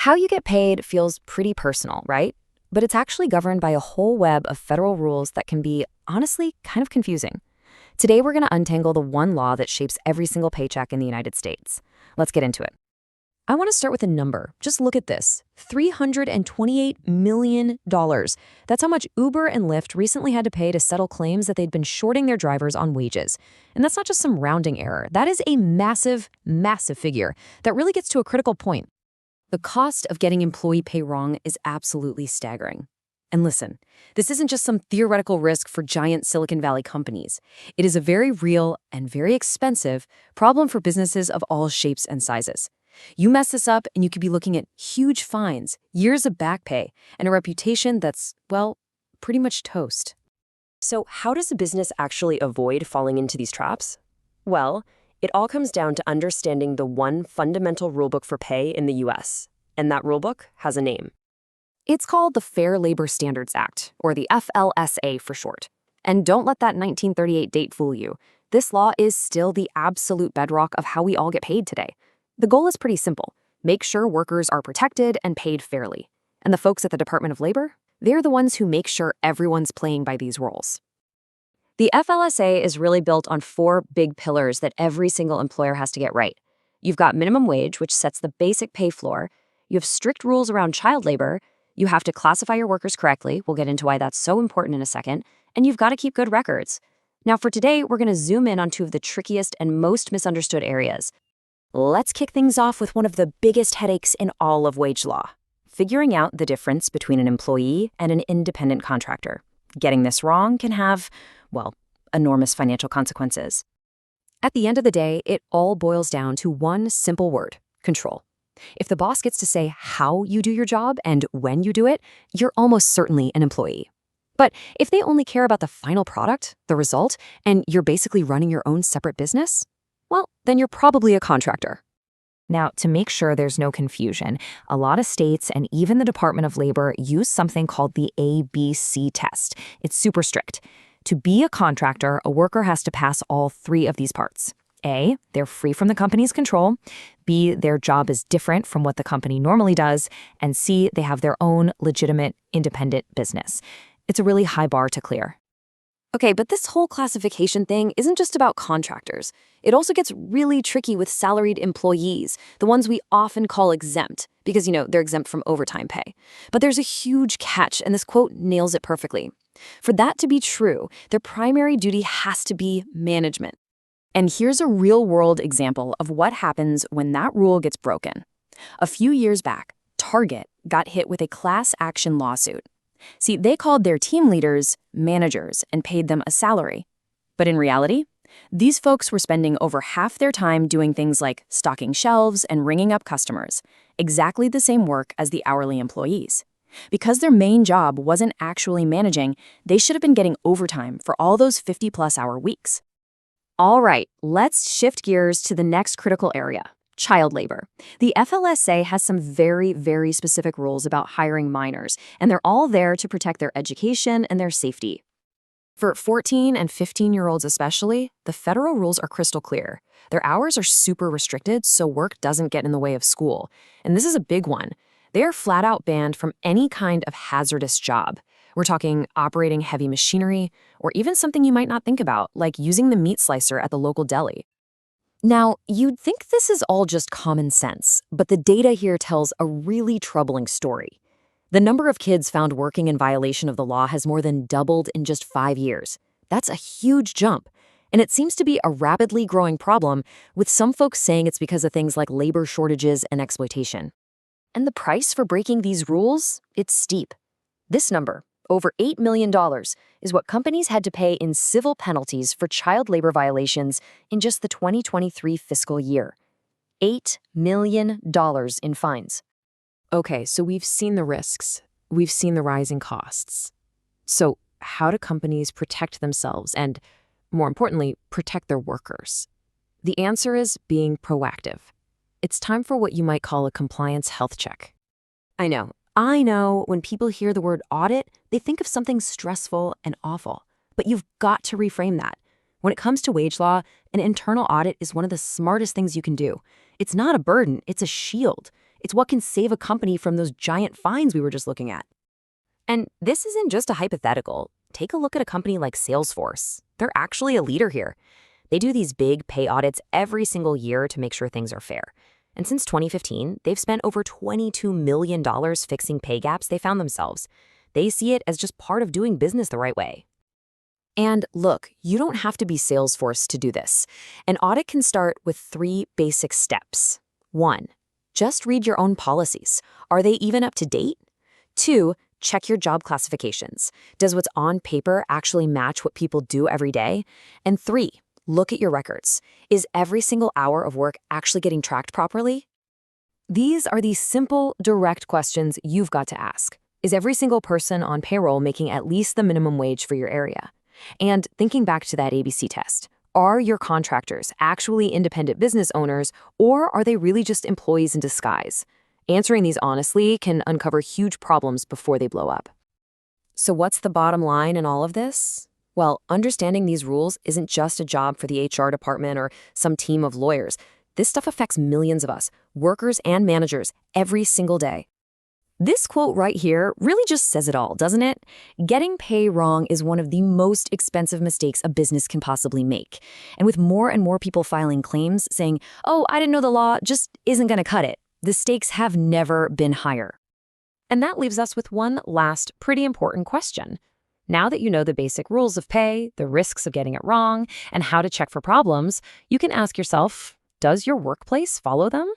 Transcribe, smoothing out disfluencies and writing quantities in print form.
How you get paid feels pretty personal, right? But it's actually governed by a whole web of federal rules that can be, honestly, kind of confusing. Today, we're going to untangle the one law that shapes every single paycheck in the United States. Let's get into it. I want to start with a number. Just look at this. $328 million. That's how much Uber and Lyft recently had to pay to settle claims that they'd been shorting their drivers on wages. And that's not just some rounding error. That is a massive, massive figure that really gets to a critical point. The cost of getting employee pay wrong is absolutely staggering. And listen, this isn't just some theoretical risk for giant Silicon Valley companies. It is a very real and very expensive problem for businesses of all shapes and sizes. You mess this up and you could be looking at huge fines, years of back pay, and a reputation that's, well, pretty much toast. So how does a business actually avoid falling into these traps? Well, it all comes down to understanding the one fundamental rulebook for pay in the US, and that rulebook has a name. It's called the Fair Labor Standards Act, or the FLSA for short. And don't let that 1938 date fool you. This law is still the absolute bedrock of how we all get paid today. The goal is pretty simple. Make sure workers are protected and paid fairly. And the folks at the Department of Labor, they're the ones who make sure everyone's playing by these rules. The FLSA is really built on four big pillars that every single employer has to get right. You've got minimum wage, which sets the basic pay floor. You have strict rules around child labor. You have to classify your workers correctly. We'll get into why that's so important in a second. And you've got to keep good records. Now, for today, we're going to zoom in on two of the trickiest and most misunderstood areas. Let's kick things off with one of the biggest headaches in all of wage law: figuring out the difference between an employee and an independent contractor. Getting this wrong can have, well, enormous financial consequences. At the end of the day, it all boils down to one simple word: control. If the boss gets to say how you do your job and when you do it, you're almost certainly an employee. But if they only care about the final product, the result, and you're basically running your own separate business, well, then you're probably a contractor. Now, to make sure there's no confusion, a lot of states and even the Department of Labor use something called the ABC test. It's super strict. To be a contractor, a worker has to pass all three of these parts. A, they're free from the company's control. B, their job is different from what the company normally does. And C, they have their own legitimate, independent business. It's a really high bar to clear. Okay, but this whole classification thing isn't just about contractors. It also gets really tricky with salaried employees, the ones we often call exempt, because, they're exempt from overtime pay. But there's a huge catch, and this quote nails it perfectly. For that to be true, their primary duty has to be management. And here's a real-world example of what happens when that rule gets broken. A few years back, Target got hit with a class action lawsuit. See, they called their team leaders managers and paid them a salary. But in reality, these folks were spending over half their time doing things like stocking shelves and ringing up customers, exactly the same work as the hourly employees. Because their main job wasn't actually managing, they should have been getting overtime for all those 50-plus hour weeks. All right, let's shift gears to the next critical area: child labor. The FLSA has some very, very specific rules about hiring minors, and they're all there to protect their education and their safety. For 14 and 15-year-olds especially, the federal rules are crystal clear. Their hours are super restricted, so work doesn't get in the way of school. And this is a big one. They are flat out banned from any kind of hazardous job. We're talking operating heavy machinery, or even something you might not think about, like using the meat slicer at the local deli. Now, you'd think this is all just common sense, but the data here tells a really troubling story. The number of kids found working in violation of the law has more than doubled in just 5 years. That's a huge jump, and it seems to be a rapidly growing problem, with some folks saying it's because of things like labor shortages and exploitation. And the price for breaking these rules? It's steep. This number, over $8 million, is what companies had to pay in civil penalties for child labor violations in just the 2023 fiscal year. $8 million in fines. Okay, so we've seen the risks. We've seen the rising costs. So how do companies protect themselves and, more importantly, protect their workers? The answer is being proactive. It's time for what you might call a compliance health check. I know, when people hear the word audit, they think of something stressful and awful. But you've got to reframe that. When it comes to wage law, an internal audit is one of the smartest things you can do. It's not a burden, it's a shield. It's what can save a company from those giant fines we were just looking at. And this isn't just a hypothetical. Take a look at a company like Salesforce. They're actually a leader here. They do these big pay audits every single year to make sure things are fair. And since 2015, they've spent over $22 million fixing pay gaps they found themselves. They see it as just part of doing business the right way. And look, you don't have to be Salesforce to do this. An audit can start with 3 basic steps. 1. Just read your own policies. Are they even up to date? 2. Check your job classifications. Does what's on paper actually match what people do every day? And 3. Look at your records. Is every single hour of work actually getting tracked properly? These are the simple, direct questions you've got to ask. Is every single person on payroll making at least the minimum wage for your area? And thinking back to that ABC test, are your contractors actually independent business owners, or are they really just employees in disguise? Answering these honestly can uncover huge problems before they blow up. So what's the bottom line in all of this? Well, understanding these rules isn't just a job for the HR department or some team of lawyers. This stuff affects millions of us, workers and managers, every single day. This quote right here really just says it all, doesn't it? Getting pay wrong is one of the most expensive mistakes a business can possibly make. And with more and more people filing claims saying, "Oh, I didn't know the law just isn't going to cut it," the stakes have never been higher. And that leaves us with one last pretty important question. Now that you know the basic rules of pay, the risks of getting it wrong, and how to check for problems, you can ask yourself, does your workplace follow them?